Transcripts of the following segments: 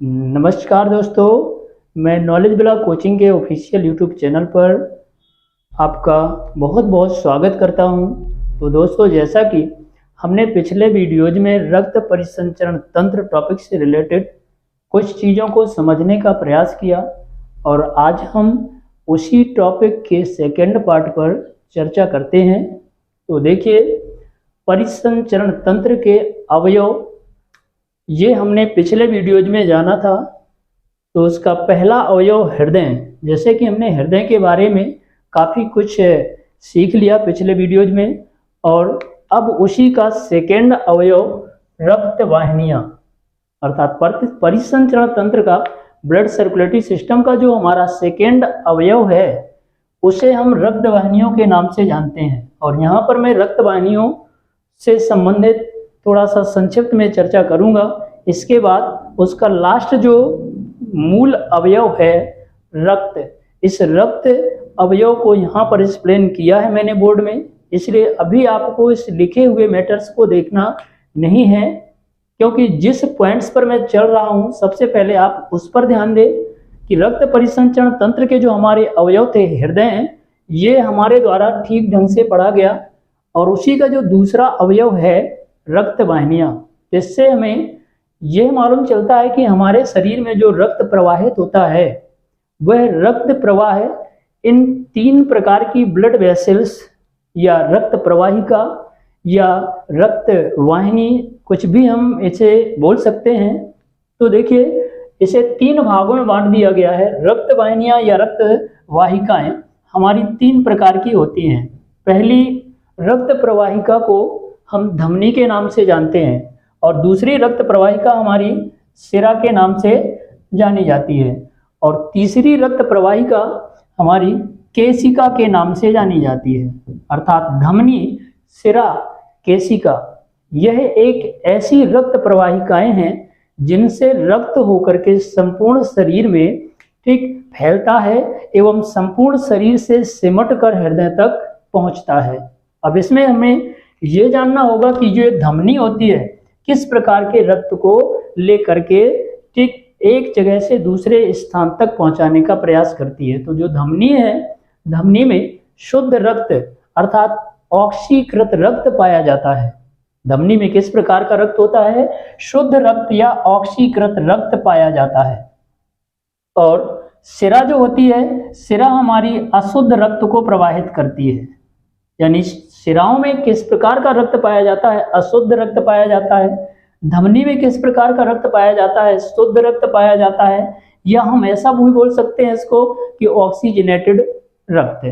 नमस्कार दोस्तों, मैं नॉलेज ब्लॉग कोचिंग के ऑफिशियल यूट्यूब चैनल पर आपका बहुत बहुत स्वागत करता हूं। तो दोस्तों, जैसा कि हमने पिछले वीडियोज में रक्त परिसंचरण तंत्र टॉपिक से रिलेटेड कुछ चीज़ों को समझने का प्रयास किया और आज हम उसी टॉपिक के सेकेंड पार्ट पर चर्चा करते हैं। तो देखिए, परिसंचरण तंत्र के अवयव ये हमने पिछले वीडियोज में जाना था। तो उसका पहला अवयव हृदय। जैसे कि हमने हृदय के बारे में काफ़ी कुछ सीख लिया पिछले वीडियोज में, और अब उसी का सेकेंड अवयव रक्त वाहिनियाँ, अर्थात परिसंचरण तंत्र का ब्लड सर्कुलेटरी सिस्टम का जो हमारा सेकेंड अवयव है उसे हम रक्त वाहिनियों के नाम से जानते हैं। और यहाँ पर मैं रक्त वाहिनियों से संबंधित थोड़ा सा संक्षिप्त में चर्चा करूंगा। इसके बाद उसका लास्ट जो मूल अवयव है रक्त, इस रक्त अवयव को यहाँ पर एक्सप्लेन किया है मैंने बोर्ड में, इसलिए अभी आपको इस लिखे हुए मैटर्स को देखना नहीं है, क्योंकि जिस पॉइंट्स पर मैं चल रहा हूँ सबसे पहले आप उस पर ध्यान दें कि रक्त परिसंचरण तंत्र के जो हमारे अवयव थे हृदय, ये हमारे द्वारा ठीक ढंग से पढ़ा गया। और उसी का जो दूसरा अवयव है रक्त वाहिनियाँ, इससे हमें यह मालूम चलता है कि हमारे शरीर में जो रक्त प्रवाहित होता है वह रक्त प्रवाह इन तीन प्रकार की ब्लड वेसल्स या रक्त प्रवाहिका या रक्त वाहिनी, कुछ भी हम इसे बोल सकते हैं। तो देखिए, इसे तीन भागों में बांट दिया गया है। रक्त वाहिनियाँ या रक्त वाहिकाएं हमारी तीन प्रकार की होती हैं। पहली रक्त प्रवाहिका को हम धमनी के नाम से जानते हैं और दूसरी रक्त प्रवाहिका हमारी सिरा के नाम से जानी जाती है और तीसरी रक्त प्रवाहिका हमारी केशिका के नाम से जानी जाती है। अर्थात धमनी, सिरा, केशिका, यह एक ऐसी रक्त प्रवाहिकाएं हैं जिनसे रक्त होकर के संपूर्ण शरीर में ठीक फैलता है एवं संपूर्ण शरीर से सिमट कर हृदय तक पहुंचता है। अब इसमें हमें ये जानना होगा कि जो धमनी होती है किस प्रकार के रक्त को लेकर के ठीक एक जगह से दूसरे स्थान तक पहुंचाने का प्रयास करती है। तो जो धमनी है, धमनी में शुद्ध रक्त अर्थात ऑक्सीकृत रक्त पाया जाता है। धमनी में किस प्रकार का रक्त होता है? शुद्ध रक्त या ऑक्सीकृत रक्त पाया जाता है। और सिरा जो होती है, सिरा हमारी अशुद्ध रक्त को प्रवाहित करती है। यानी सिराओं में किस प्रकार का रक्त पाया जाता है? अशुद्ध रक्त पाया जाता है। धमनी में किस प्रकार का रक्त पाया जाता है? शुद्ध रक्त पाया जाता है। या हम ऐसा भी बोल सकते हैं इसको कि ऑक्सीजनेटेड रक्त।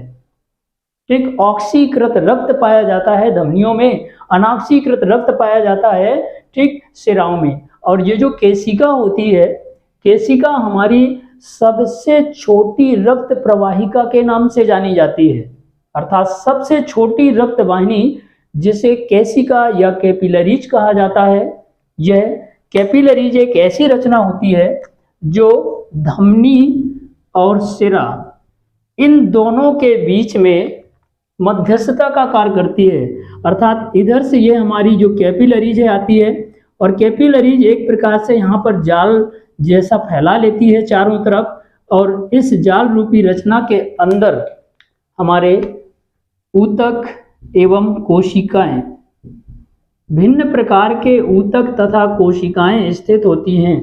ठीक, ऑक्सीकृत रक्त पाया जाता है धमनियों में, अनॉक्सीकृत रक्त पाया जाता है ठीक सिराओं में। और ये जो केशिका होती है, केशिका हमारी सबसे छोटी रक्त प्रवाहिका के नाम से जानी जाती है। अर्थात सबसे छोटी रक्त वाहिनी जिसे केशिका या कैपिलरीज कहा जाता है। यह कैपिलरीज एक ऐसी रचना होती है जो धमनी और सिरा इन दोनों के बीच में मध्यस्थता का कार्य करती है। अर्थात इधर से ये हमारी जो कैपिलरीज है आती है और कैपिलरीज एक प्रकार से यहाँ पर जाल जैसा फैला लेती है चारों तरफ, और इस जाल रूपी रचना के अंदर हमारे ऊतक एवं कोशिकाएं, भिन्न प्रकार के ऊतक तथा कोशिकाएं स्थित होती हैं।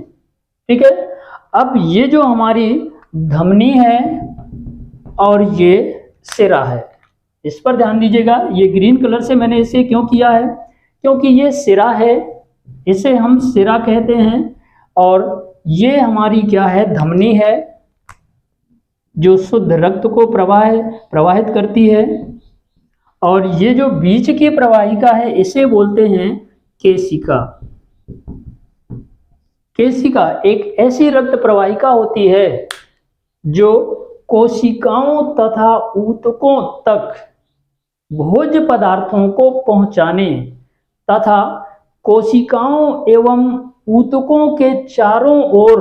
ठीक है, अब ये जो हमारी धमनी है और ये सिरा है, इस पर ध्यान दीजिएगा। ये ग्रीन कलर से मैंने इसे क्यों किया है? क्योंकि ये सिरा है, इसे हम सिरा कहते हैं, और ये हमारी क्या है? धमनी है जो शुद्ध रक्त को प्रवाहित करती है। और ये जो बीच की प्रवाहिका है इसे बोलते हैं केशिका। केशिका एक ऐसी रक्त प्रवाहिका होती है जो कोशिकाओं तथा ऊतकों तक भोज्य पदार्थों को पहुंचाने तथा कोशिकाओं एवं ऊतकों के चारों ओर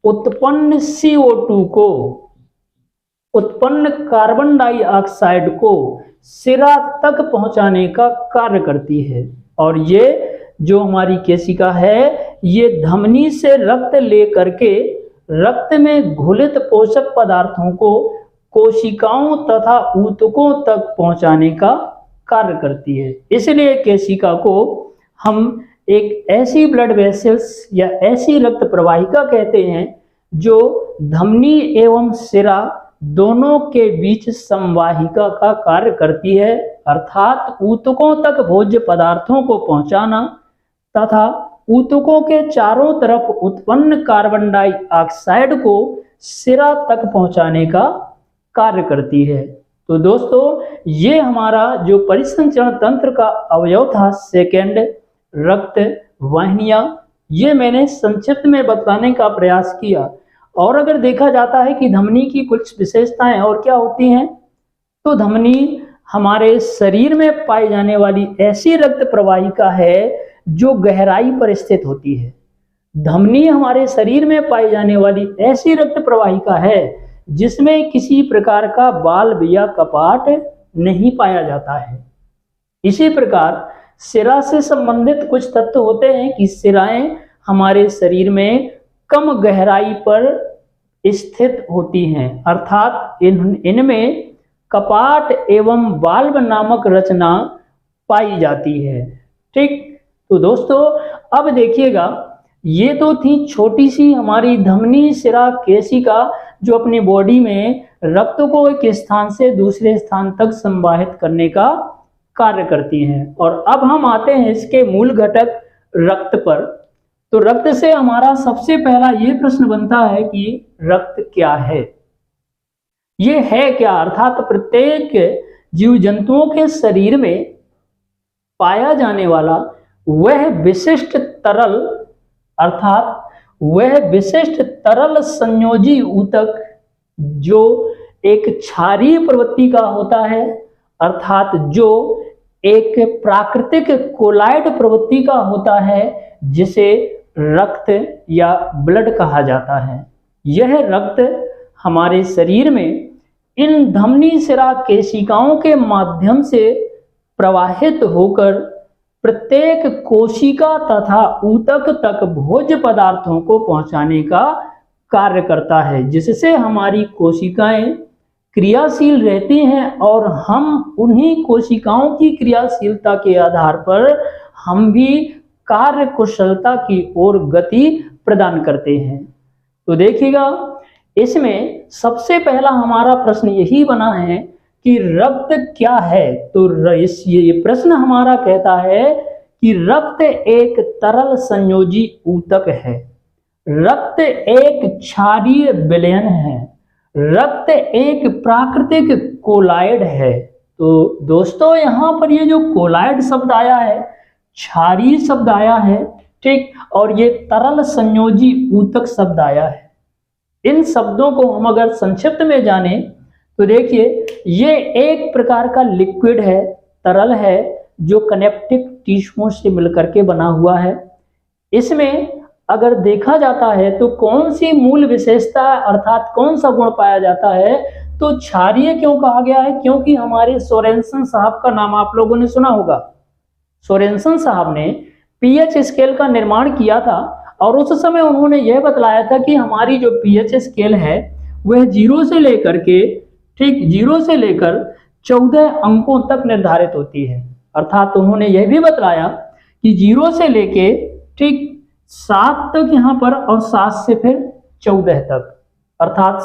उत्पन्न CO2 को, उत्पन्न कार्बन डाइऑक्साइड को सिरा तक पहुंचाने का कार्य करती है। और ये जो हमारी केशिका है ये धमनी से रक्त लेकर के रक्त में घुलित पोषक पदार्थों को कोशिकाओं तथा ऊतकों तक पहुंचाने का कार्य करती है। इसलिए केशिका को हम एक ऐसी ब्लड वेसल्स या ऐसी रक्त प्रवाहिका कहते हैं जो धमनी एवं सिरा दोनों के बीच संवाहिका का कार्य करती है, अर्थात ऊतकों तक भोज्य पदार्थों को पहुंचाना तथा ऊतकों के चारों तरफ उत्पन्न कार्बन डाइऑक्साइड को सिरा तक पहुंचाने का कार्य करती है। तो दोस्तों, ये हमारा जो परिसंचरण तंत्र का अवयव था सेकंड, रक्त वाहिनियां, ये मैंने संक्षिप्त में बताने का प्रयास किया। और अगर देखा जाता है कि धमनी की कुछ विशेषताएं और क्या होती हैं, तो धमनी हमारे शरीर में पाई जाने वाली ऐसी रक्त प्रवाहिका है जो गहराई पर स्थित होती है। धमनी हमारे शरीर में पाई जाने वाली ऐसी रक्त प्रवाहिका है जिसमें किसी प्रकार का बाल्ब या कपाट नहीं पाया जाता है। इसी प्रकार सिरा से संबंधित कुछ तत्व होते हैं कि सिराएं हमारे शरीर में कम गहराई पर स्थित होती हैं, अर्थात इनमें कपाट एवं बाल्ब नामक रचना पाई जाती है। ठीक, तो दोस्तों अब देखिएगा, ये तो थी छोटी सी हमारी धमनी सिरा केशिका जो अपनी बॉडी में रक्त को एक स्थान से दूसरे स्थान तक संवाहित करने का कार्य करती हैं। और अब हम आते हैं इसके मूल घटक रक्त पर। तो रक्त से हमारा सबसे पहला ये प्रश्न बनता है कि रक्त क्या है, ये है क्या, अर्थात प्रत्येक जीव जंतुओं के शरीर में पाया जाने वाला वह विशिष्ट तरल, अर्थात वह विशिष्ट तरल संयोजी ऊतक जो एक क्षारीय प्रवृत्ति का होता है, अर्थात जो एक प्राकृतिक कोलाइड प्रवृत्ति का होता है, जिसे रक्त या ब्लड कहा जाता है। यह रक्त हमारे शरीर में इन धमनी सिरा केशिकाओं के माध्यम से प्रवाहित होकर प्रत्येक कोशिका तथा ऊतक तक भोज्य पदार्थों को पहुंचाने का कार्य करता है, जिससे हमारी कोशिकाएं क्रियाशील रहती हैं और हम उन्हीं कोशिकाओं की क्रियाशीलता के आधार पर हम भी कार्य कुशलता की ओर गति प्रदान करते हैं। तो देखिएगा, इसमें सबसे पहला हमारा प्रश्न यही बना है कि रक्त क्या है। तो ये प्रश्न हमारा कहता है कि रक्त एक तरल संयोजी ऊतक है, रक्त एक क्षारीय विलयन है, रक्त एक प्राकृतिक कोलाइड है। तो दोस्तों, यहाँ पर ये जो कोलाइड शब्द आया है, क्षारीय शब्द आया है, ठीक, और ये तरल संयोजी ऊतक शब्द आया है। इन शब्दों को हम अगर संक्षिप्त में जाने तो देखिए, ये एक प्रकार का लिक्विड है, तरल है, जो कनेप्टिव टिश्यू से मिलकर के बना हुआ है। इसमें अगर देखा जाता है तो कौन सी मूल विशेषता अर्थात कौन सा गुण पाया जाता है, तो क्षारीय क्यों कहा गया है, क्योंकि हमारे सोरेनसन साहब का नाम आप लोगों ने सुना होगा। सोरेनसन साहब ने पीएच स्केल का निर्माण किया था और उस समय उन्होंने यह बतलाया था कि हमारी जो पीएच स्केल है वह 0 से लेकर के, ठीक, 0 से लेकर 14 अंकों तक निर्धारित होती है। अर्थात उन्होंने यह भी बतलाया कि 0 से लेके, ठीक, 7 तक यहाँ पर और 7 से फिर 14 तक, अर्थात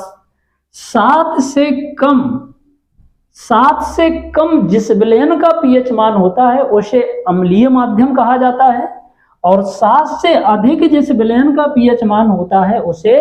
7 से कम जिस विलयन का पीएच मान होता है उसे अम्लीय माध्यम कहा जाता है, और 7 से अधिक जिस विलयन का पीएच मान होता है उसे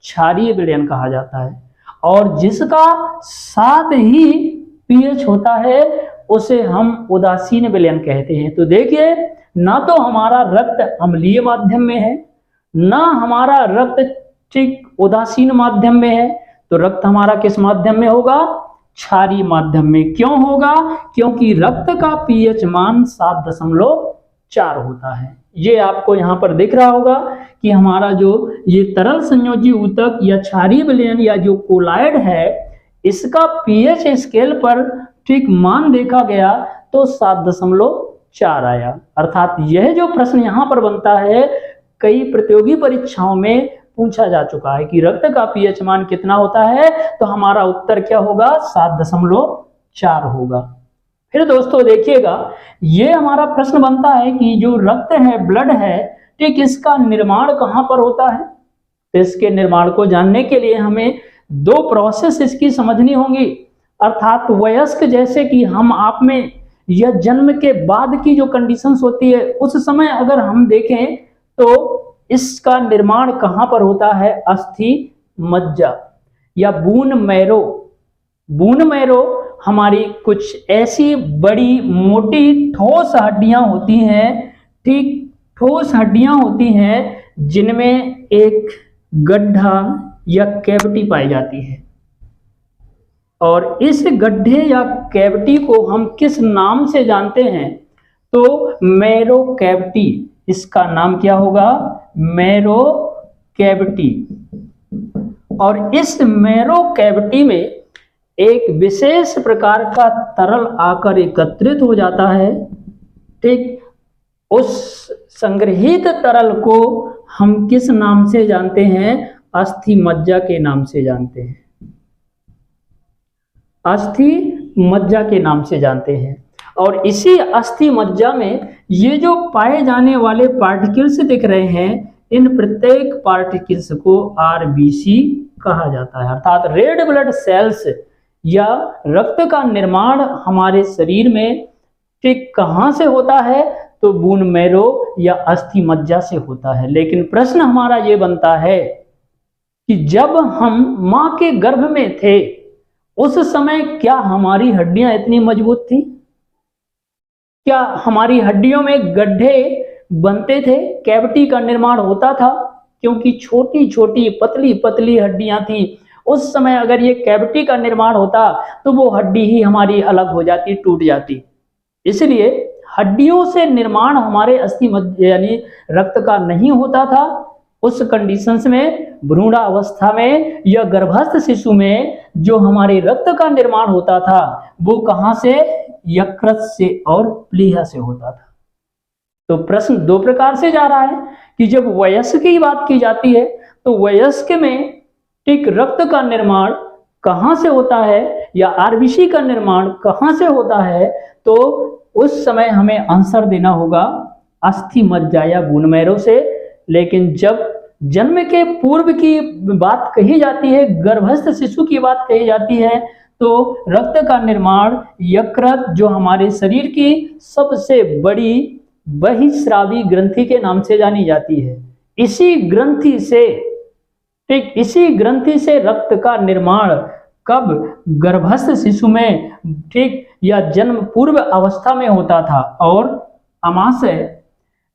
क्षारीय विलयन कहा जाता है, और जिसका 7 ही पीएच होता है उसे हम उदासीन विलयन कहते हैं। तो देखिए, ना तो हमारा रक्त अम्लीय माध्यम में है, ना हमारा रक्त, ठीक, उदासीन माध्यम में है, तो रक्त हमारा किस माध्यम में होगा, क्षारीय माध्यम में। क्यों होगा, क्योंकि रक्त का पीएच मान 7.4 होता है। ये आपको यहाँ पर दिख रहा होगा कि हमारा जो ये तरल संयोजी ऊतक या क्षारीय विलयन या जो कोलाइड है, इसका पीएच स्केल पर, ठीक, मान देखा गया तो 7.4 आया। अर्थात यह जो प्रश्न यहाँ पर बनता है, कई प्रतियोगी परीक्षाओं में पूछा जा चुका है कि रक्त का पीएच मान कितना होता है, तो हमारा उत्तर क्या होगा, 7.4 होगा। फिर दोस्तों देखिएगा, ये हमारा प्रश्न बनता है कि जो रक्त है, ब्लड है, ठीक, इसका निर्माण कहां पर होता है। तो इसके निर्माण को जानने के लिए हमें दो प्रोसेस इसकी समझनी होंगी, अर्थात वयस्क जैसे कि हम आप में या जन्म के बाद की जो कंडीशंस होती है उस समय अगर हम देखें तो इसका निर्माण कहां पर होता है, अस्थि मज्जा या बून मैरो। बून मैरो हमारी कुछ ऐसी बड़ी मोटी ठोस हड्डियां होती हैं, ठीक, ठोस हड्डियां होती हैं जिनमें एक गड्ढा या कैविटी पाई जाती है, और इस गड्ढे या कैविटी को हम किस नाम से जानते हैं, तो मैरो कैविटी। इसका नाम क्या होगा, मैरो कैविटी। और इस मैरो कैविटी में एक विशेष प्रकार का तरल आकर एकत्रित हो जाता है, ठीक। उस संग्रहित तरल को हम किस नाम से जानते हैं, अस्थि मज्जा के नाम से जानते हैं, अस्थि मज्जा के नाम से जानते हैं। और इसी अस्थि मज्जा में ये जो पाए जाने वाले पार्टिकल्स दिख रहे हैं, इन प्रत्येक पार्टिकल्स को आरबीसी कहा जाता है, अर्थात रेड ब्लड सेल्स या रक्त का निर्माण हमारे शरीर में ठीक कहां से होता है, तो बून मैरो या अस्थि मज्जा से होता है। लेकिन प्रश्न हमारा ये बनता है कि जब हम मां के गर्भ में थे उस समय क्या हमारी हड्डियां इतनी मजबूत थी, क्या हमारी हड्डियों में गड्ढे बनते थे, कैविटी का निर्माण होता था, क्योंकि छोटी छोटी पतली पतली हड्डियां थी। उस समय अगर ये कैविटी का निर्माण होता तो वो हड्डी ही हमारी अलग हो जाती, टूट जाती। इसलिए हड्डियों से निर्माण हमारे अस्थि मज्जा यानी रक्त का नहीं होता था। उस कंडीशंस में भ्रूण अवस्था में या गर्भस्थ शिशु में जो हमारे रक्त का निर्माण होता था वो कहां से, यकृत से और प्लीहा से होता था। तो प्रश्न दो प्रकार से जा रहा है कि जब वयस्क की बात की जाती है तो वयस्क में ठीक रक्त का निर्माण कहां से होता है या आरबीसी का निर्माण कहां से होता है, तो उस समय हमें आंसर देना होगा अस्थि मज्जा या बून मैरो से। लेकिन जब जन्म के पूर्व की बात कही जाती है, गर्भस्थ शिशु की बात कही जाती है, तो रक्त का निर्माण यकृत जो हमारे शरीर की सबसे बड़ी बहिस्रावी ग्रंथि के नाम से जानी जाती है, इसी ग्रंथि से ठीक इसी ग्रंथि से रक्त का निर्माण कब, गर्भस्थ शिशु में ठीक या जन्म पूर्व अवस्था में होता था। और अमाशय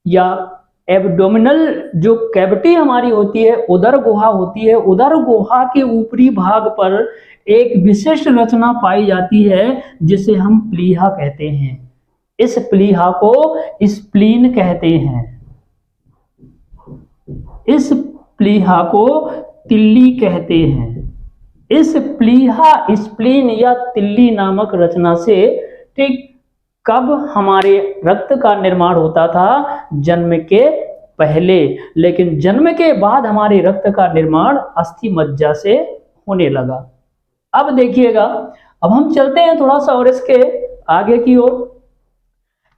या एब्डोमिनल जो कैविटी हमारी होती है, उदर गुहा होती है, उदर गुहा के ऊपरी भाग पर एक विशिष्ट रचना पाई जाती है जिसे हम प्लीहा कहते हैं। इस प्लीहा को स्प्लीन कहते हैं, इस प्लीहा को तिल्ली कहते हैं। इस प्लीहा, स्प्लीन या तिल्ली नामक रचना से ठीक कब हमारे रक्त का निर्माण होता था, जन्म के पहले। लेकिन जन्म के बाद हमारे रक्त का निर्माण अस्थि मज्जा से होने लगा। अब देखिएगा, अब हम चलते हैं थोड़ा सा और इसके आगे की ओर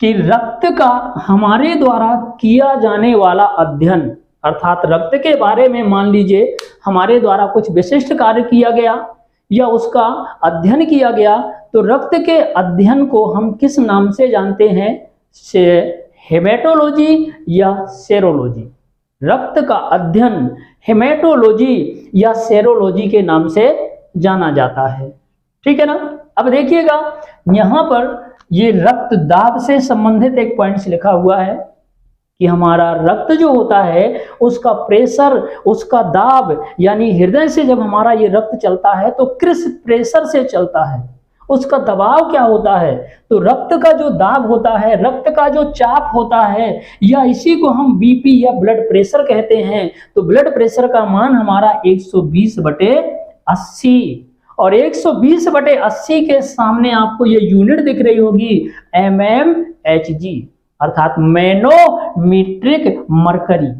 कि रक्त का हमारे द्वारा किया जाने वाला अध्ययन, अर्थात रक्त के बारे में मान लीजिए हमारे द्वारा कुछ विशिष्ट कार्य किया गया या उसका अध्ययन किया गया, तो रक्त के अध्ययन को हम किस नाम से जानते हैं, से हेमेटोलॉजी या सेरोलॉजी। रक्त का अध्ययन हेमेटोलॉजी या सेरोलॉजी के नाम से जाना जाता है, ठीक है ना। अब देखिएगा यहाँ पर ये रक्त दाब से संबंधित एक पॉइंट्स लिखा हुआ है कि हमारा रक्त जो होता है उसका प्रेशर, उसका दाब, यानी हृदय से जब हमारा ये रक्त चलता है तो किस प्रेशर से चलता है, उसका दबाव क्या होता है। तो रक्त का जो दाब होता है, रक्त का जो चाप होता है, या इसी को हम बीपी या ब्लड प्रेशर कहते हैं। तो ब्लड प्रेशर का मान हमारा 120/80, और 120/80 के सामने आपको ये यूनिट दिख रही होगी mmHg, अर्थात मैनोमीट्रिक मरकरी।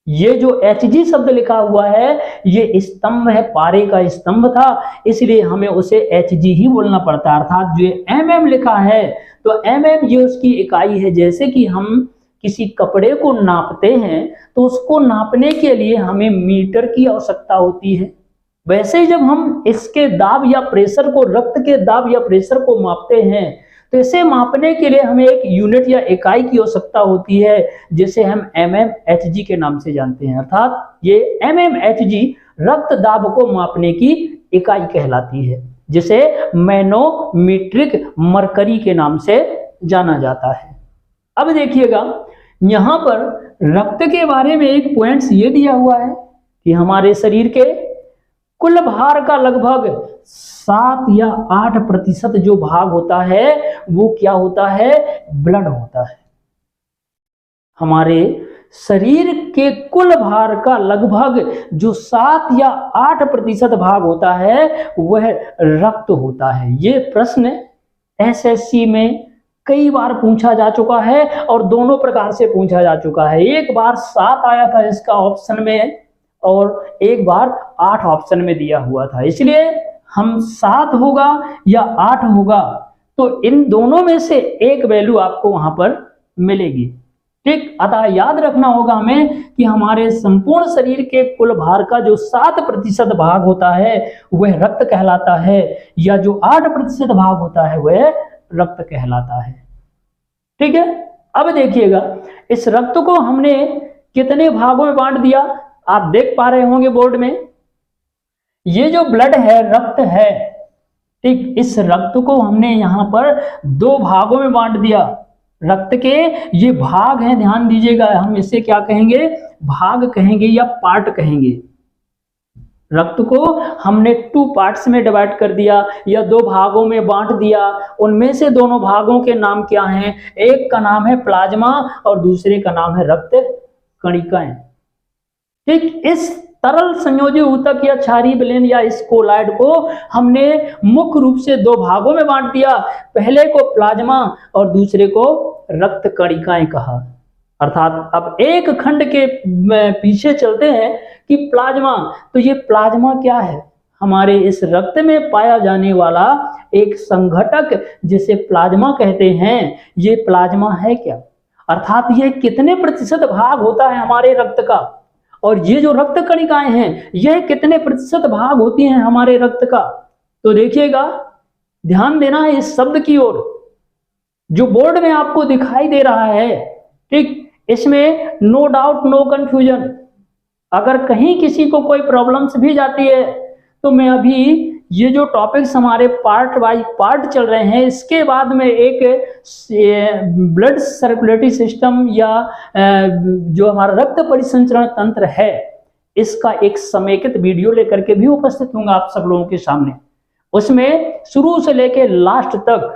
ये जो Hg शब्द लिखा हुआ है ये स्तंभ है, पारे का स्तंभ था, इसलिए हमें उसे Hg ही बोलना पड़ता है। अर्थात जो mm लिखा है तो mm ये उसकी इकाई है। जैसे कि हम किसी कपड़े को नापते हैं तो उसको नापने के लिए हमें मीटर की आवश्यकता होती है, वैसे ही जब हम इसके दाब या प्रेशर को, रक्त के दाब या प्रेशर को मापते हैं तो इसे मापने के लिए हमें एक यूनिट या इकाई की आवश्यकता होती है, जिसे हम mmHg के नाम से जानते हैं। अर्थात ये mmHg रक्त दाब को मापने की इकाई कहलाती है, जिसे मैनोमीट्रिक मरकरी के नाम से जाना जाता है। अब देखिएगा यहां पर रक्त के बारे में एक पॉइंट्स ये दिया हुआ है कि हमारे शरीर के कुल भार का लगभग 7 या 8% जो भाग होता है वो क्या होता है, ब्लड होता है। हमारे शरीर के कुल भार का लगभग जो 7 या 8% भाग होता है वह रक्त होता है। ये प्रश्न एसएससी में कई बार पूछा जा चुका है और दोनों प्रकार से पूछा जा चुका है। एक बार 7 आया था इसका ऑप्शन में और एक बार 8 ऑप्शन में दिया हुआ था, इसलिए हम 7 होगा या 8 होगा तो इन दोनों में से एक वैल्यू आपको वहां पर मिलेगी। ठीक, अतः याद रखना होगा हमें कि हमारे संपूर्ण शरीर के कुल भार का जो 7% भाग होता है वह रक्त कहलाता है, या जो 8% भाग होता है वह रक्त कहलाता है। ठीक है, अब देखिएगा इस रक्त को हमने कितने भागों में बांट दिया, आप देख पा रहे होंगे बोर्ड में। ये जो ब्लड है, रक्त है, ठीक, इस रक्त को हमने यहां पर 2 भागों में बांट दिया। रक्त के ये भाग हैं, ध्यान दीजिएगा, हम इसे क्या कहेंगे, भाग कहेंगे या पार्ट कहेंगे। रक्त को हमने 2 पार्ट्स में डिवाइड कर दिया या 2 भागों में बांट दिया। उनमें से दोनों भागों के नाम क्या हैं, एक का नाम है प्लाज्मा और दूसरे का नाम है रक्त कणिकाएं। ठीक, इस तरल संयोजी ऊतक या क्षारीय विलयन या इस कोलाइड को हमने मुख्य रूप से 2 भागों में बांट दिया, पहले को प्लाज्मा और दूसरे को रक्त कणिकाएं कहा। अर्थात अब एक खंड के पीछे चलते हैं कि प्लाज्मा, तो ये प्लाज्मा क्या है, हमारे इस रक्त में पाया जाने वाला एक संघटक जिसे प्लाज्मा कहते हैं, ये प्लाज्मा है क्या, अर्थात ये कितने प्रतिशत भाग होता है हमारे रक्त का, और ये जो रक्त कणिकाएं हैं यह कितने प्रतिशत भाग होती हैं हमारे रक्त का। तो देखिएगा, ध्यान देना है इस शब्द की ओर जो बोर्ड में आपको दिखाई दे रहा है। ठीक, इसमें नो डाउट, नो कंफ्यूजन। अगर कहीं किसी को कोई प्रॉब्लम्स भी जाती है तो मैं अभी ये जो टॉपिक्स हमारे पार्ट वाइज पार्ट चल रहे हैं, इसके बाद में एक ब्लड सर्कुलेटरी सिस्टम या जो हमारा रक्त परिसंचरण तंत्र है इसका एक समेकित वीडियो लेकर के भी उपस्थित होऊंगा आप सब लोगों के सामने। उसमें शुरू से लेकर लास्ट तक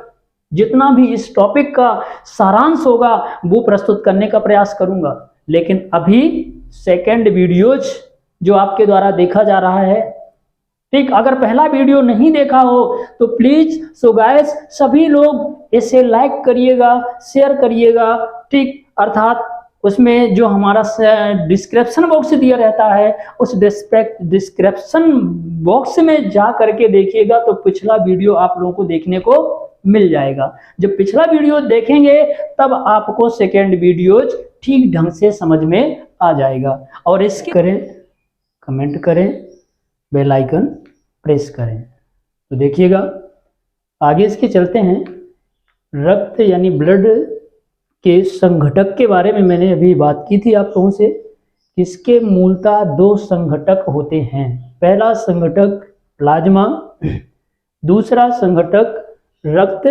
जितना भी इस टॉपिक का सारांश होगा वो प्रस्तुत करने का प्रयास करूंगा। लेकिन अभी सेकंड वीडियोज जो आपके द्वारा देखा जा रहा है, ठीक, अगर पहला वीडियो नहीं देखा हो तो प्लीज सो गाइस सभी लोग इसे लाइक करिएगा, शेयर करिएगा। ठीक, अर्थात उसमें जो हमारा डिस्क्रिप्शन बॉक्स दिया रहता है उस डिस्क्रिप्शन बॉक्स में जा करके देखिएगा तो पिछला वीडियो आप लोगों को देखने को मिल जाएगा। जब पिछला वीडियो देखेंगे तब आपको सेकेंड वीडियो ठीक ढंग से समझ में आ जाएगा। और इसके करें, कमेंट करें, बेल आइकन प्रेस करें। तो देखिएगा आगे इसके चलते हैं। रक्त यानी ब्लड के संघटक के बारे में मैंने अभी बात की थी आप लोगों से। इसके मूलतः 2 संघटक होते हैं। पहला संघटक प्लाज्मा, दूसरा संघटक रक्त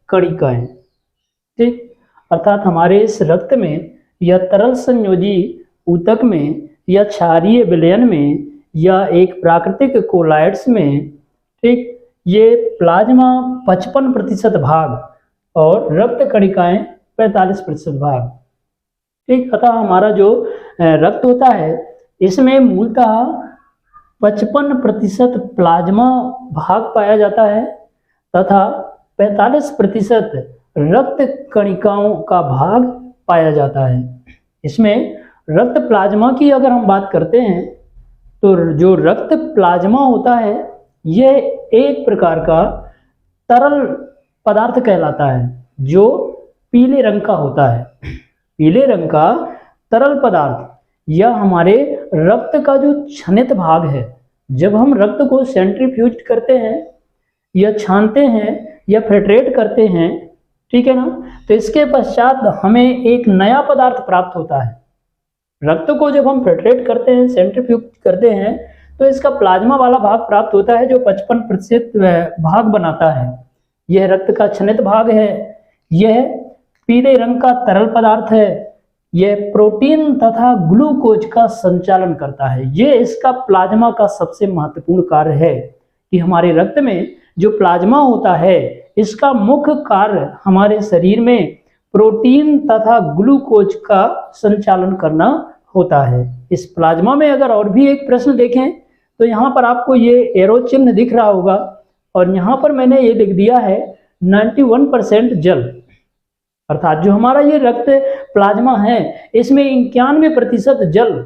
कणिकाएं। ठीक, अर्थात हमारे इस रक्त में या तरल संयोजी ऊतक में या क्षारीय विलयन में या एक प्राकृतिक कोलाइड्स में, ठीक, ये प्लाज्मा 55% भाग और रक्त कणिकाएं 45% भाग। ठीक, अतः हमारा जो रक्त होता है इसमें मूलतः 55% प्लाज्मा भाग पाया जाता है तथा 45% रक्त कणिकाओं का भाग पाया जाता है। इसमें रक्त प्लाज्मा की अगर हम बात करते हैं तो जो रक्त प्लाज्मा होता है यह एक प्रकार का तरल पदार्थ कहलाता है जो पीले रंग का होता है। पीले रंग का तरल पदार्थ या हमारे रक्त का जो क्षनित भाग है, जब हम रक्त को सेंट्रीफ्यूज करते हैं या छानते हैं या फिल्ट्रेट करते हैं, ठीक है ना, तो इसके पश्चात हमें एक नया पदार्थ प्राप्त होता है। रक्त को जब हम फिल्ट्रेट करते हैं, सेंट्रीफ्यूज करते हैं, तो इसका प्लाज्मा वाला भाग प्राप्त होता है जो 55% भाग बनाता है। यह रक्त का क्षनित भाग है, यह पीले रंग का तरल पदार्थ है, यह प्रोटीन तथा ग्लूकोज का संचालन करता है। यह इसका प्लाज्मा का सबसे महत्वपूर्ण कार्य है कि हमारे रक्त में जो प्लाज्मा होता है इसका मुख्य कार्य हमारे शरीर में प्रोटीन तथा ग्लूकोज का संचालन करना होता है। इस प्लाज्मा में अगर और भी एक प्रश्न देखें तो यहाँ पर आपको ये एरो चिन्ह दिख रहा होगा और यहाँ पर मैंने ये लिख दिया है 91% जल, अर्थात जो हमारा ये रक्त प्लाज्मा है इसमें 91% जल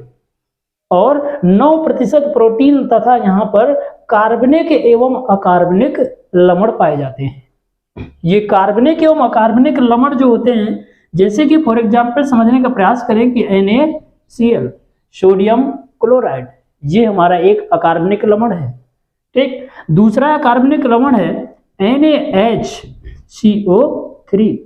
और 9% प्रोटीन तथा यहाँ पर कार्बनिक एवं अकार्बनिक लवण पाए जाते हैं। ये कार्बनिक एवं अकार्बनिक लवण जो होते हैं, जैसे कि फॉर एग्जांपल समझने का प्रयास करें कि NaCl सोडियम क्लोराइड, ये हमारा एक अकार्बनिक लवण है। ठीक, दूसरा अकार्बनिक लवण है NaHCO3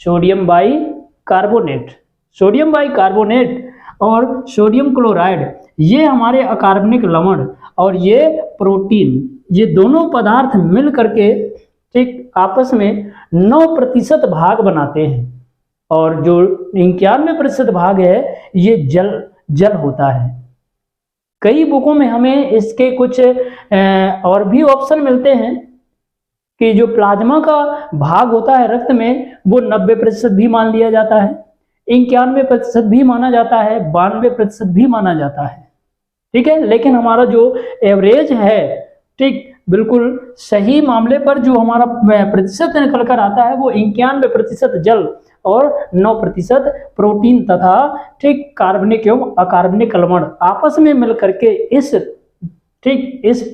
sodium bicarbonate. Sodium bicarbonate और सोडियम क्लोराइड ये हमारे अकार्बनिक लवण और ये प्रोटीन, ये दोनों पदार्थ मिल करके ठीक आपस में 9% भाग बनाते हैं और जो 91% भाग है ये जल होता है। कई बुकों में हमें इसके कुछ और भी ऑप्शन मिलते हैं कि जो प्लाज्मा का भाग होता है रक्त में वो 90% भी मान लिया जाता है, 91% भी माना जाता है, 92% भी माना जाता है। ठीक है, लेकिन हमारा जो एवरेज है, ठीक बिल्कुल सही मामले पर जो हमारा प्रतिशत निकल कर आता है वो 91% जल और 9% प्रोटीन तथा ठीक कार्बनिक एवं अकार्बनिक लवण आपस में मिल करके इस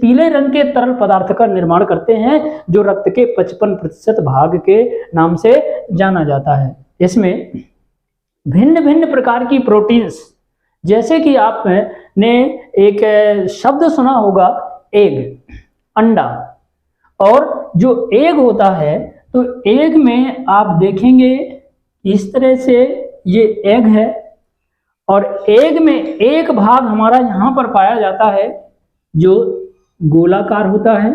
पीले रंग के तरल पदार्थ का निर्माण करते हैं जो रक्त के 55% भाग के नाम से जाना जाता है। इसमें भिन्न भिन्न प्रकार की प्रोटीन्स, जैसे कि आपने एक शब्द सुना होगा एग, अंडा, और जो एग होता है तो एग में आप देखेंगे इस तरह से ये एग है और एग में एक भाग हमारा यहाँ पर पाया जाता है जो गोलाकार होता है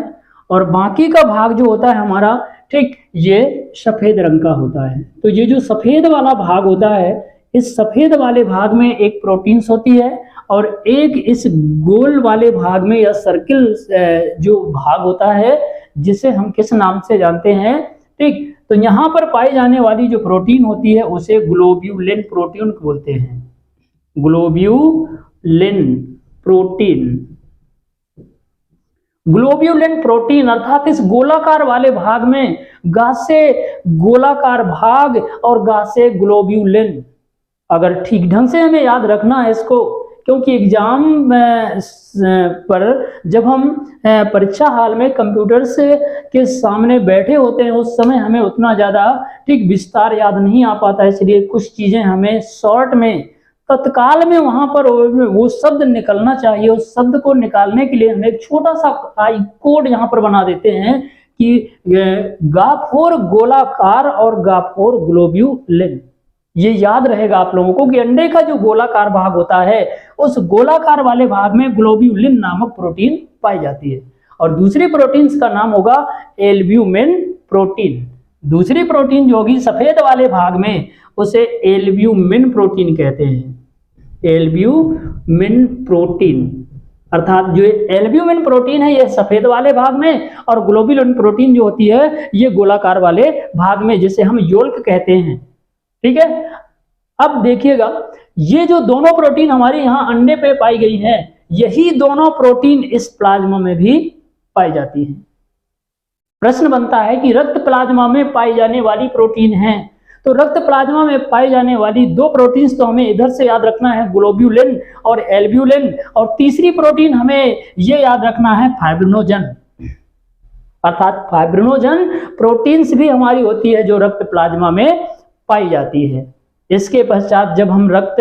और बाकी का भाग जो होता है हमारा ठीक ये सफेद रंग का होता है। तो ये जो सफेद वाला भाग होता है, इस सफेद वाले भाग में एक प्रोटीन्स होती है और एक इस गोल वाले भाग में या सर्किल जो भाग होता है जिसे हम किस नाम से जानते हैं, ठीक, तो यहाँ पर पाई जाने वाली जो प्रोटीन होती है उसे ग्लोब्यूलिन प्रोटीन बोलते हैं। ग्लोब्यूलिन प्रोटीन, ग्लोब्यूलिन प्रोटीन अर्थात इस गोलाकार वाले भाग में गा से गोलाकार भाग और गा से ग्लोब्यूलिन। अगर ठीक ढंग से हमें याद रखना है इसको, क्योंकि एग्जाम पर जब हम परीक्षा हाल में कंप्यूटर्स के सामने बैठे होते हैं उस समय हमें उतना ज़्यादा ठीक विस्तार याद नहीं आ पाता है, इसलिए कुछ चीज़ें हमें शॉर्ट में तत्काल में वहां पर वो शब्द निकलना चाहिए। उस शब्द को निकालने के लिए हम एक छोटा सा आई कोड यहाँ पर बना देते हैं कि गाफोर गोलाकार और गाफोर ग्लोब्यूलिन। ये याद रहेगा आप लोगों को कि अंडे का जो गोलाकार भाग होता है उस गोलाकार वाले भाग में ग्लोब्यूलिन नामक प्रोटीन पाई जाती है और दूसरी प्रोटीन का नाम होगा एल्ब्यूमिन प्रोटीन। दूसरी प्रोटीन जो होगी सफेद वाले भाग में उसे एल्ब्यूमिन प्रोटीन कहते हैं। एल्ब्यूमिन प्रोटीन अर्थात जो एल्ब्यूमिन प्रोटीन है ये सफेद वाले भाग में और ग्लोब्यूलिन प्रोटीन जो होती है ये गोलाकार वाले भाग में, जिसे हम योल्क कहते हैं। ठीक है, अब देखिएगा ये जो दोनों प्रोटीन हमारे यहाँ अंडे पे पाई गई हैं, यही दोनों प्रोटीन इस प्लाज्मा में भी पाई जाती हैं। प्रश्न बनता है कि रक्त प्लाज्मा में पाई जाने वाली प्रोटीन है तो रक्त प्लाज्मा में पाई जाने वाली दो प्रोटीन्स तो हमें इधर से याद रखना है, ग्लोब्यूलिन और एल्ब्यूलिन, और तीसरी प्रोटीन हमें ये याद रखना है फाइब्रिनोजन। अर्थात फाइब्रिनोजन प्रोटीन्स भी हमारी होती है जो रक्त प्लाज्मा में पाई जाती है। इसके पश्चात जब हम रक्त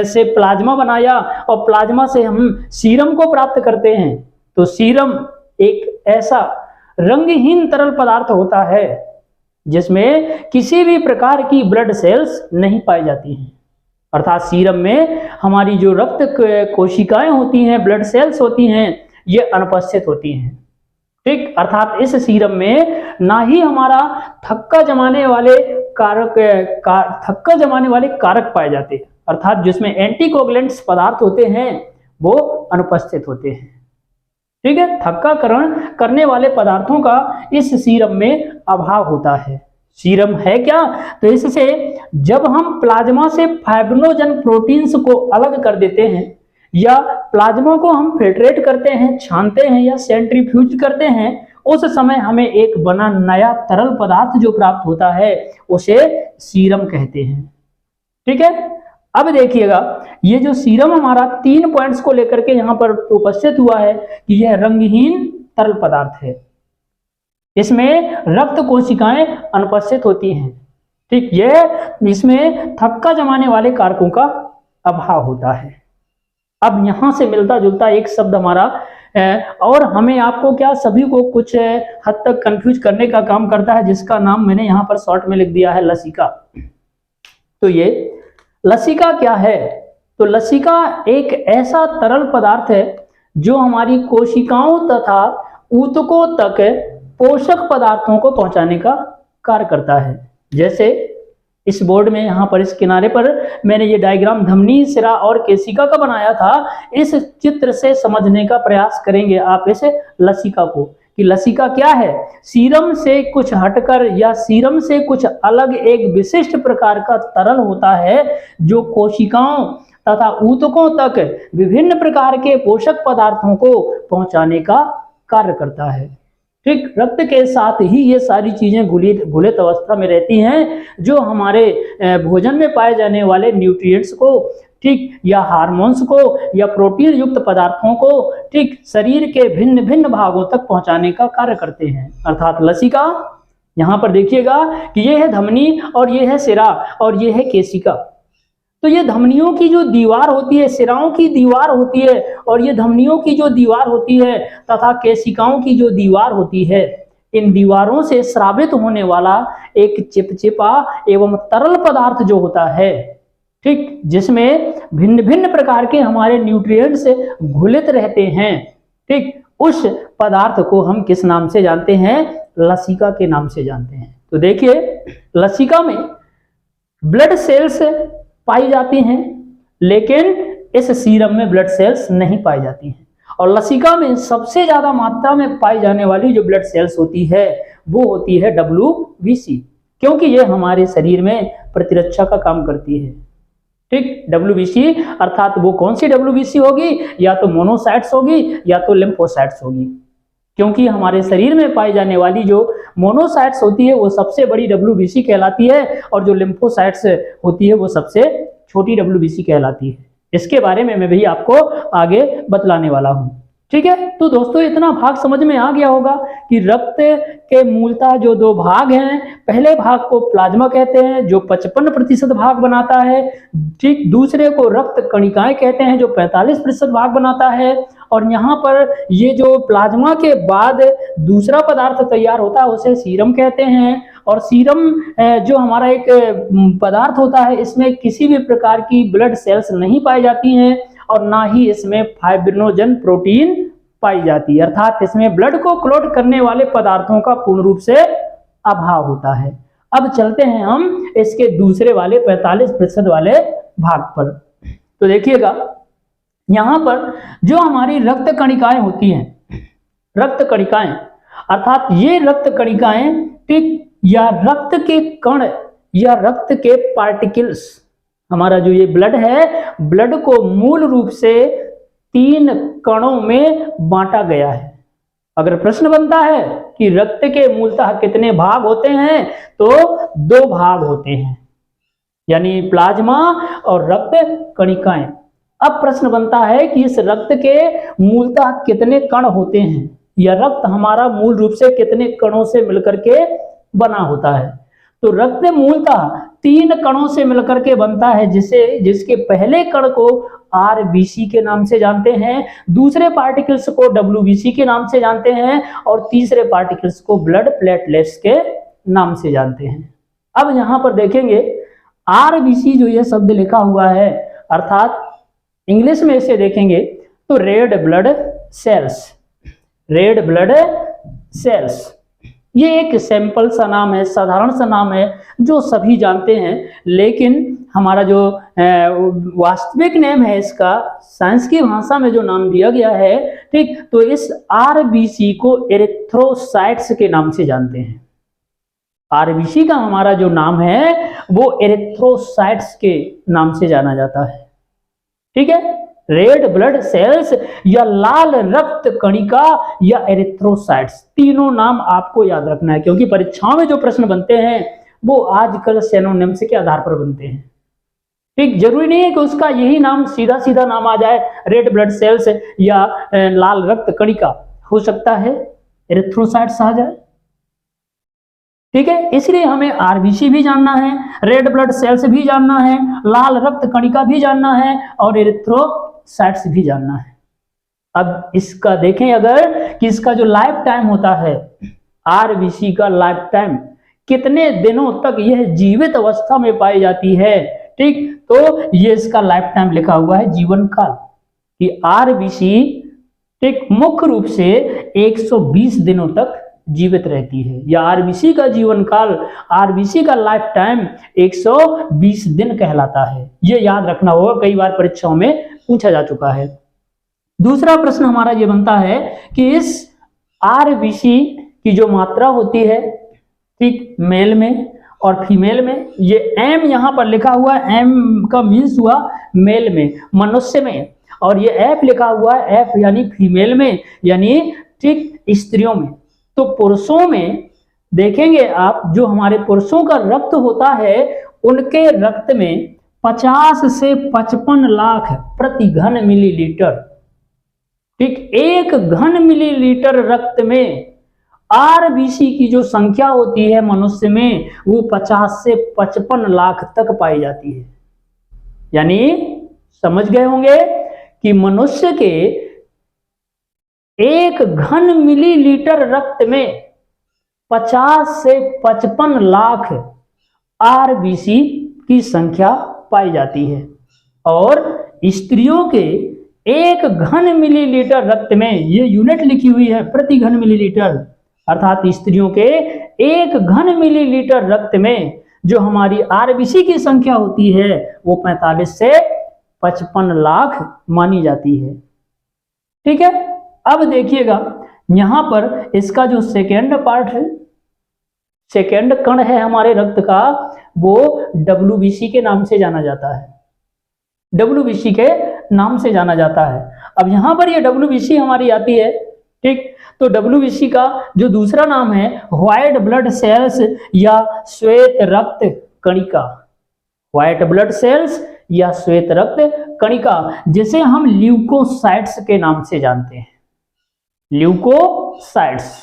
से प्लाज्मा बनाया और प्लाज्मा से हम सीरम को प्राप्त करते हैं, तो सीरम एक ऐसा रंगहीन तरल पदार्थ होता है जिसमें किसी भी प्रकार की ब्लड सेल्स नहीं पाई जाती हैं। अर्थात सीरम में हमारी जो रक्त कोशिकाएं होती हैं, ब्लड सेल्स होती हैं, ये अनुपस्थित होती हैं। ठीक, अर्थात इस सीरम में ना ही हमारा थक्का जमाने वाले कारक पाए जाते हैं, अर्थात जिसमें एंटीकोगुलेंट्स पदार्थ होते हैं वो अनुपस्थित होते हैं। ठीक है, थक्काकरण करने वाले पदार्थों का इस सीरम में अभाव होता है। सीरम है क्या? तो इससे जब हम प्लाज्मा से फाइब्रिनोजन प्रोटीन्स को अलग कर देते हैं या प्लाज्मा को हम फिल्ट्रेट करते हैं, छानते हैं या सेंट्रीफ्यूज करते हैं, उस समय हमें एक बना नया तरल पदार्थ जो प्राप्त होता है उसे सीरम कहते हैं। ठीक है, अब देखिएगा ये जो सीरम हमारा 3 पॉइंट्स को लेकर के यहाँ पर उपस्थित हुआ है कि यह रंगहीन तरल पदार्थ है, इसमें रक्त कोशिकाएं अनुपस्थित होती हैं। ठीक, यह इसमें थक्का जमाने वाले कारकों का अभाव होता है। अब यहां से मिलता जुलता एक शब्द हमारा और हमें आपको क्या सभी को कुछ हद तक कंफ्यूज करने का काम करता है, जिसका नाम मैंने यहां पर शॉर्ट में लिख दिया है लसिका। तो ये लसिका क्या है? तो लसिका एक ऐसा तरल पदार्थ है जो हमारी कोशिकाओं तथा ऊतकों तक पोषक पदार्थों को पहुंचाने का कार्य करता है। जैसे इस बोर्ड में यहाँ पर इस किनारे पर मैंने ये डायग्राम धमनी, सिरा और केशिका का बनाया था। इस चित्र से समझने का प्रयास करेंगे आप इस लसिका को कि लसिका क्या है। सीरम से कुछ हटकर या सीरम से कुछ अलग एक विशिष्ट प्रकार का तरल होता है जो कोशिकाओं तथा ऊतकों तक विभिन्न प्रकार के पोषक पदार्थों को पहुंचाने का कार्य करता है। ठीक, रक्त के साथ ही ये सारी चीजें घुलित अवस्था में रहती हैं जो हमारे भोजन में पाए जाने वाले न्यूट्रिएंट्स को, ठीक, या हार्मोन्स को या प्रोटीन युक्त पदार्थों को, ठीक, शरीर के भिन्न भिन्न भागों तक पहुंचाने का कार्य करते हैं। अर्थात लसिका, यहाँ पर देखिएगा कि ये है धमनी और ये है सिरा और ये है केशिका। तो ये धमनियों की जो दीवार होती है, सिराओं की दीवार होती है, और ये धमनियों की जो दीवार होती है तथा केशिकाओं की जो दीवार होती है, इन दीवारों से स्रावित होने वाला एक चिपचिपा एवं तरल पदार्थ जो होता है, ठीक, जिसमें भिन्न भिन्न प्रकार के हमारे न्यूट्रिएंट्स घुलित रहते हैं, ठीक, उस पदार्थ को हम किस नाम से जानते हैं? लसिका के नाम से जानते हैं। तो देखिए लसिका में ब्लड सेल्स पाई जाती हैं, लेकिन इस सीरम में ब्लड सेल्स नहीं पाई जाती हैं। और लसिका में सबसे ज्यादा मात्रा में पाई जाने वाली जो ब्लड सेल्स होती है वो होती है WBC, क्योंकि ये हमारे शरीर में प्रतिरक्षा का काम करती है। ठीक, WBC अर्थात वो कौन सी WBC होगी? या तो मोनोसाइट्स होगी या तो लिम्फोसाइट्स होगी, क्योंकि हमारे शरीर में पाई जाने वाली जो मोनोसाइट्स होती है वो सबसे बड़ी WBC कहलाती है और जो लिम्फोसाइट्स होती है वो सबसे छोटी WBC कहलाती है। इसके बारे में मैं भी आपको आगे बतलाने वाला हूँ। ठीक है, तो दोस्तों इतना भाग समझ में आ गया होगा कि रक्त के मूलतः जो 2 भाग हैं, पहले भाग को प्लाज्मा कहते हैं जो 55% भाग बनाता है, ठीक, दूसरे को रक्त कणिकाएं कहते हैं जो 45% भाग बनाता है, और यहाँ पर ये जो प्लाज्मा के बाद दूसरा पदार्थ तैयार होता है उसे सीरम कहते हैं। और सीरम जो हमारा एक पदार्थ होता है, इसमें किसी भी प्रकार की ब्लड सेल्स नहीं पाई जाती हैं और ना ही इसमें फाइब्रिनोजन प्रोटीन पाई जाती है, अर्थात इसमें ब्लड को क्लॉट करने वाले पदार्थों का पूर्ण रूप से अभाव होता है। अब चलते हैं हम इसके दूसरे वाले 45% वाले भाग पर। तो देखिएगा यहाँ पर जो हमारी रक्त कणिकाएं होती हैं, रक्त कणिकाएं अर्थात ये रक्त कणिकाएं, ठीक, या रक्त के कण या रक्त के पार्टिकल्स, हमारा जो ये ब्लड है, ब्लड को मूल रूप से 3 कणों में बांटा गया है। अगर प्रश्न बनता है कि रक्त के मूलतः कितने भाग होते हैं, तो 2 भाग होते हैं, यानी प्लाज्मा और रक्त कणिकाएं। अब प्रश्न बनता है कि इस रक्त के मूलतः कितने कण होते हैं, या रक्त हमारा मूल रूप से कितने कणों से मिलकर के बना होता है। तो रक्त मूलतः 3 कणों से मिलकर के बनता है, जिसके पहले कण को आरबीसी के नाम से जानते हैं, दूसरे पार्टिकल्स को डब्ल्यूबीसी के नाम से जानते हैं, और तीसरे पार्टिकल्स को ब्लड प्लेटलेट्स के नाम से जानते हैं। अब यहां पर देखेंगे आरबीसी जो ये शब्द लिखा हुआ है, अर्थात इंग्लिश में इसे देखेंगे तो red blood cells, red blood cells, ये एक सिंपल सा नाम है, साधारण सा नाम है जो सभी जानते हैं, लेकिन हमारा जो वास्तविक नेम है इसका, साइंस की भाषा में जो नाम दिया गया है, ठीक, तो इस आरबीसी को एरिथ्रोसाइट्स के नाम से जानते हैं। आरबीसी का हमारा जो नाम है वो एरिथ्रोसाइट्स के नाम से जाना जाता है, ठीक है। रेड ब्लड सेल्स या लाल रक्त कणिका या एरिथ्रोसाइट्स, तीनों नाम आपको याद रखना है, क्योंकि परीक्षाओं में जो प्रश्न बनते हैं वो आजकल सिनोनिम्स के आधार पर बनते हैं, ठीक। जरूरी नहीं है कि उसका यही नाम सीधा सीधा नाम आ जाए, रेड ब्लड सेल्स या लाल रक्त कणिका, हो सकता है एरिथ्रोसाइट्स आ जाए, ठीक है। इसलिए हमें आरबीसी भी जानना है, रेड ब्लड सेल्स भी जानना है, लाल रक्त कणिका भी जानना है, और एरिथ्रोसाइट्स भी जानना है। अब इसका देखें अगर कि इसका जो लाइफ टाइम होता है, आरबीसी का लाइफ टाइम, कितने दिनों तक यह जीवित अवस्था में पाई जाती है, ठीक, तो ये इसका लाइफ टाइम लिखा हुआ है, जीवन काल, कि आरबीसी, ठीक, मुख्य रूप से 120 दिनों तक जीवित रहती है, या आरबीसी का जीवन काल, आरबीसी का लाइफ टाइम 120 दिन कहलाता है। ये याद रखना होगा, कई बार परीक्षाओं में पूछा जा चुका है। दूसरा प्रश्न हमारा ये बनता है कि इस आरबीसी की जो मात्रा होती है, ठीक, मेल में और फीमेल में, ये एम यहां पर लिखा हुआ है, एम का मीन्स हुआ मेल में, मनुष्य में, और ये एफ लिखा हुआ है, एफ यानी फीमेल में, यानी ठीक स्त्रियों में। तो पुरुषों में देखेंगे आप, जो हमारे पुरुषों का रक्त होता है, उनके रक्त में 50 से 55 लाख प्रति घन मिलीलीटर, ठीक, 1 घन मिलीलीटर रक्त में आरबीसी की जो संख्या होती है मनुष्य में, वो 50 से 55 लाख तक पाई जाती है। यानी समझ गए होंगे कि मनुष्य के 1 घन मिलीलीटर रक्त में 50 से 55 लाख आरबीसी की संख्या पाई जाती है, और स्त्रियों के 1 घन मिलीलीटर रक्त में, ये यूनिट लिखी हुई है प्रति घन मिलीलीटर, अर्थात स्त्रियों के 1 घन मिलीलीटर रक्त में जो हमारी आरबीसी की संख्या होती है वो 45 से 55 लाख मानी जाती है, ठीक है। अब देखिएगा यहां पर इसका जो सेकेंड पार्ट है, सेकेंड कण है हमारे रक्त का, वो डब्ल्यूबीसी के नाम से जाना जाता है, डब्ल्यूबीसी के नाम से जाना जाता है। अब यहां पर ये डब्ल्यूबीसी हमारी आती है, ठीक, तो डब्ल्यूबीसी का जो दूसरा नाम है व्हाइट ब्लड सेल्स या श्वेत रक्त कणिका, व्हाइट ब्लड सेल्स या श्वेत रक्त कणिका, जिसे हम ल्यूकोसाइट्स के नाम से जानते हैं, ल्यूकोसाइट्स,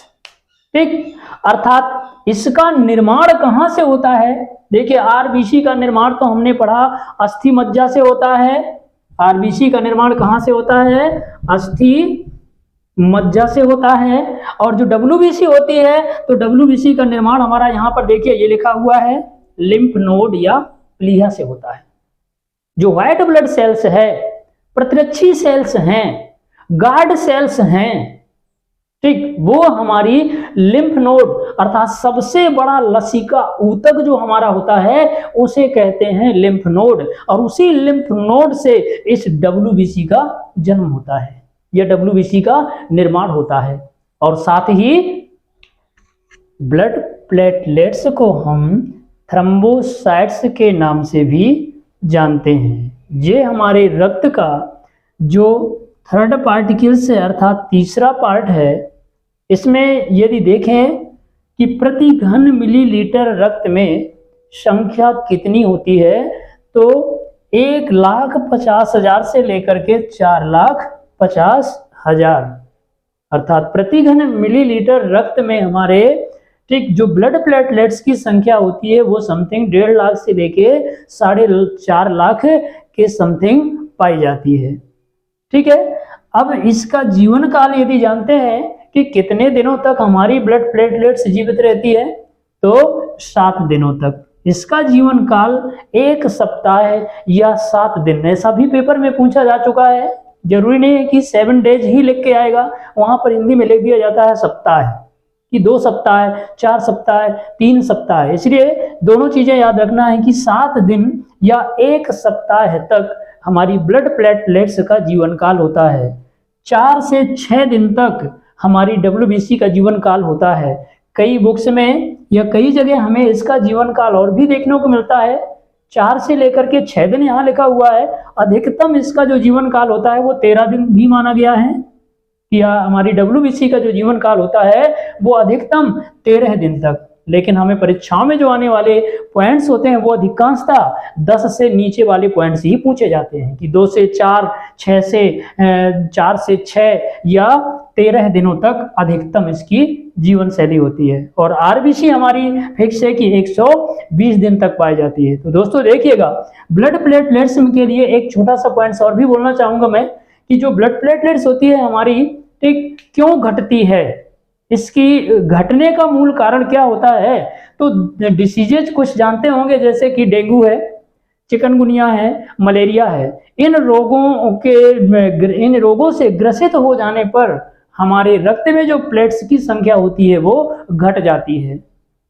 ठीक। अर्थात इसका निर्माण कहां से होता है? देखिए आरबीसी का निर्माण तो हमने पढ़ा अस्थि मज्जा से होता है। आरबीसी का निर्माण कहां से होता है? अस्थि मज्जा से होता है। और जो डब्ल्यूबीसी होती है, तो डब्ल्यूबीसी का निर्माण हमारा यहां पर देखिए ये लिखा हुआ है लिम्फ नोड या प्लीहा से होता है। जो व्हाइट ब्लड सेल्स है, प्रतिरक्षी सेल्स हैं, गार्ड सेल्स हैं, ठीक, वो हमारी लिम्फ नोड अर्थात सबसे बड़ा लसिका ऊतक जो हमारा होता है उसे कहते हैं लिम्फ नोड, और उसी लिम्फ नोड से इस डब्ल्यूबीसी का जन्म होता है, यह डब्ल्यूबीसी का निर्माण होता है। और साथ ही ब्लड प्लेटलेट्स को हम थ्रोम्बोसाइट्स के नाम से भी जानते हैं। ये हमारे रक्त का जो थर्ड पार्टिकल्स है अर्थात तीसरा पार्ट है, इसमें यदि देखें कि प्रति घन मिलीलीटर रक्त में संख्या कितनी होती है, तो 1,50,000 से लेकर के 4,50,000, अर्थात प्रति घन मिलीलीटर रक्त में हमारे ठीक जो ब्लड प्लेटलेट्स की संख्या होती है वो समथिंग 1.5 लाख से लेके 4.5 लाख के समथिंग पाई जाती है। ठीक है, अब इसका जीवन काल यदि जानते हैं कि कितने दिनों तक हमारी ब्लड प्लेटलेट्स जीवित रहती है, तो 7 दिनों तक। इसका जीवन काल 1 सप्ताह या 7 दिन, ऐसा भी पेपर में पूछा जा चुका है। जरूरी नहीं है कि 7 डेज ही लिख के आएगा, वहां पर हिंदी में लिख दिया जाता है सप्ताह, कि 2 सप्ताह, 4 सप्ताह, 3 सप्ताह। इसलिए दोनों चीजें याद रखना है कि 7 दिन या 1 सप्ताह तक हमारी ब्लड प्लेटलेट्स का जीवन काल होता है। 4 से 6 दिन तक हमारी WBC का जीवन काल होता है। कई बुक्स में या कई जगह हमें इसका जीवन काल और भी देखने को मिलता है, 4 से लेकर के 6 दिन यहाँ लिखा हुआ है। अधिकतम इसका जो जीवन काल होता है वो 13 दिन भी माना गया है, या हमारी WBC का जो जीवन काल होता है वो अधिकतम 13 दिन तक। लेकिन हमें परीक्षाओं में जो आने वाले पॉइंट्स होते हैं वो अधिकांशतः 10 से नीचे वाले पॉइंट्स ही पूछे जाते हैं, कि 2 से 4, 4 से 6 या 13 दिनों तक अधिकतम इसकी जीवन शैली होती है। और RBC हमारी फिक्स है कि 120 दिन तक पाई जाती है। तो दोस्तों देखिएगा, ब्लड प्लेटलेट्स के लिए एक छोटा सा पॉइंट्स और भी बोलना चाहूंगा मैं, कि जो ब्लड प्लेटलेट्स होती है हमारी, ठीक, क्यों घटती है, इसकी घटने का मूल कारण क्या होता है। तो डिसीजेज कुछ जानते होंगे, जैसे कि डेंगू है, चिकनगुनिया है, मलेरिया है। इन रोगों से ग्रसित हो जाने पर हमारे रक्त में जो प्लेट्स की संख्या होती है वो घट जाती है।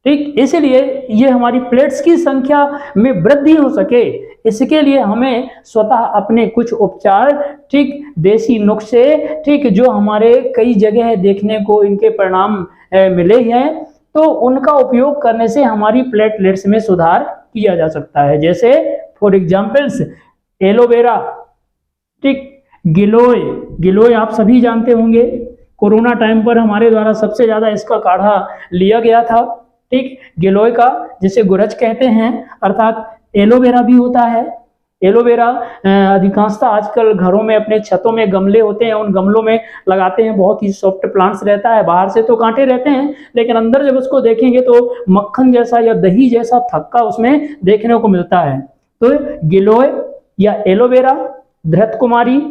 ठीक, इसलिए ये हमारी प्लेट्स की संख्या में वृद्धि हो सके, इसके लिए हमें स्वतः अपने कुछ उपचार, ठीक, देसी नुस्खे, ठीक, जो हमारे कई जगह देखने को इनके परिणाम मिले हैं, तो उनका उपयोग करने से हमारी प्लेटलेट्स में सुधार किया जा सकता है। जैसे फॉर एग्जाम्पल्स एलोवेरा, ठीक, गिलोय आप सभी जानते होंगे, कोरोना टाइम पर हमारे द्वारा सबसे ज्यादा इसका काढ़ा लिया गया था। ठीक, गिलोय का, जिसे गुरज कहते हैं, अर्थात एलोवेरा भी होता है। एलोवेरा अधिकांशतः आजकल घरों में, अपने छतों में गमले होते हैं, उन गमलों में लगाते हैं। बहुत ही सॉफ्ट प्लांट्स रहता है, बाहर से तो कांटे रहते हैं, लेकिन अंदर जब उसको देखेंगे तो मक्खन जैसा या दही जैसा थक्का उसमें देखने को मिलता है। तो गिलोय या एलोवेरा, धृत कुमारी,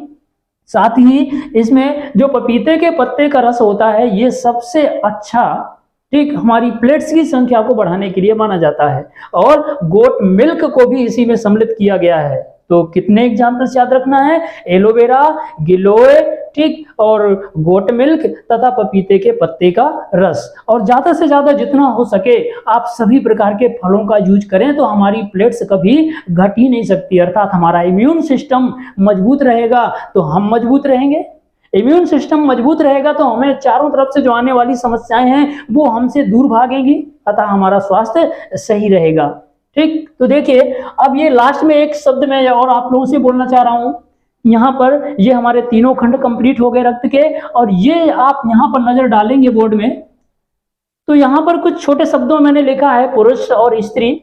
साथ ही इसमें जो पपीते के पत्ते का रस होता है, ये सबसे अच्छा, ठीक, हमारी प्लेट्स की संख्या को बढ़ाने के लिए माना जाता है। और गोट मिल्क को भी इसी में सम्मिलित किया गया है। तो कितने एग्जाम्पल्स याद रखना है, एलोवेरा, गिलोय, ठीक, और गोट मिल्क तथा पपीते के पत्ते का रस। और ज्यादा से ज्यादा जितना हो सके आप सभी प्रकार के फलों का यूज करें, तो हमारी प्लेट्स कभी घट ही नहीं सकती, अर्थात हमारा इम्यून सिस्टम मजबूत रहेगा तो हम मजबूत रहेंगे। इम्यून सिस्टम मजबूत रहेगा तो हमें चारों तरफ से जो आने वाली समस्याएं हैं वो हमसे दूर भागेंगी, अतः हमारा स्वास्थ्य सही रहेगा। ठीक, तो देखिए, अब ये लास्ट में एक शब्द मैं और आप लोगों से बोलना चाह रहा हूं। यहाँ पर ये हमारे तीनों खंड कंप्लीट हो गए रक्त के, और ये आप यहाँ पर नजर डालेंगे बोर्ड में, तो यहाँ पर कुछ छोटे शब्दों में मैंने लिखा है पुरुष और स्त्री।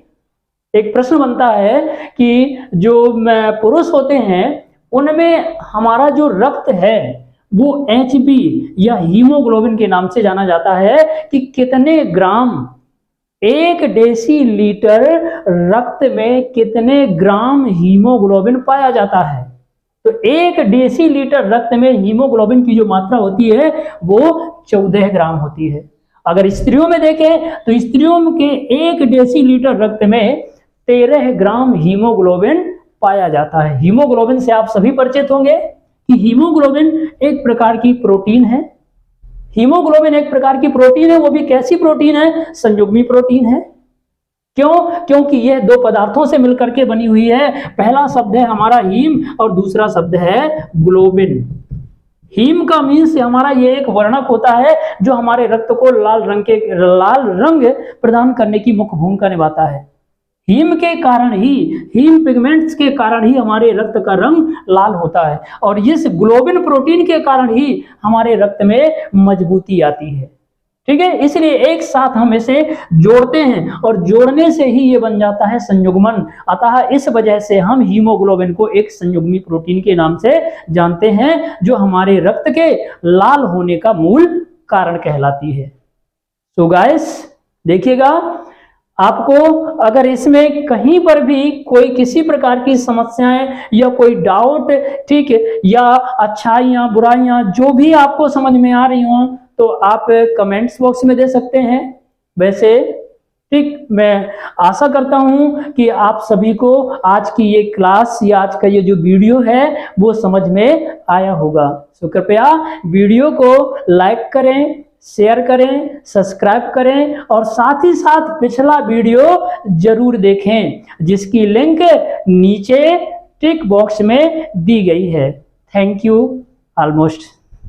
एक प्रश्न बनता है कि जो पुरुष होते हैं उनमें हमारा जो रक्त है वो HB या हीमोग्लोबिन के नाम से जाना जाता है, कि कितने ग्राम, 1 डेसीलीटर रक्त में कितने ग्राम हीमोग्लोबिन पाया जाता है। तो 1 डेसीलीटर रक्त में हीमोग्लोबिन की जो मात्रा होती है वो 14 ग्राम होती है। अगर स्त्रियों में देखें तो स्त्रियों के 1 डेसीलीटर रक्त में 13 ग्राम हीमोग्लोबिन पाया जाता है। हीमोग्लोबिन से आप सभी परिचित होंगे कि हीमोग्लोबिन एक प्रकार की प्रोटीन है। हीमोग्लोबिन एक प्रकार की प्रोटीन है, वो भी कैसी प्रोटीन है, संयुग्मी प्रोटीन है। क्यों? क्योंकि यह 2 पदार्थों से मिलकर के बनी हुई है। पहला शब्द है हमारा हीम और दूसरा शब्द है ग्लोबिन। हीम का मीन्स हमारा ये एक वर्णक होता है जो हमारे रक्त को लाल रंग प्रदान करने की मुख्य भूमिका निभाता है। हीम के कारण ही, हीम पिगमेंट्स के कारण ही हमारे रक्त का रंग लाल होता है और इस ग्लोबिन प्रोटीन के कारण ही हमारे रक्त में मजबूती आती है। ठीक है, इसलिए एक साथ हम इसे जोड़ते हैं और जोड़ने से ही ये बन जाता है संयुग्मन। अतः इस वजह से हम हीमोग्लोबिन को एक संयुग्मी प्रोटीन के नाम से जानते हैं, जो हमारे रक्त के लाल होने का मूल कारण कहलाती है। तो गाइस देखिएगा, आपको अगर इसमें कहीं पर भी कोई किसी प्रकार की समस्याएं या कोई डाउट, ठीक है, या अच्छाइयां बुराइयां जो भी आपको समझ में आ रही हो तो आप कमेंट्स बॉक्स में दे सकते हैं। वैसे ठीक, मैं आशा करता हूं कि आप सभी को आज की ये क्लास या आज का ये जो वीडियो है वो समझ में आया होगा। तो कृपया वीडियो को लाइक करें, शेयर करें, सब्सक्राइब करें और साथ ही साथ पिछला वीडियो जरूर देखें, जिसकी लिंक नीचे टिक बॉक्स में दी गई है। Thank you almost.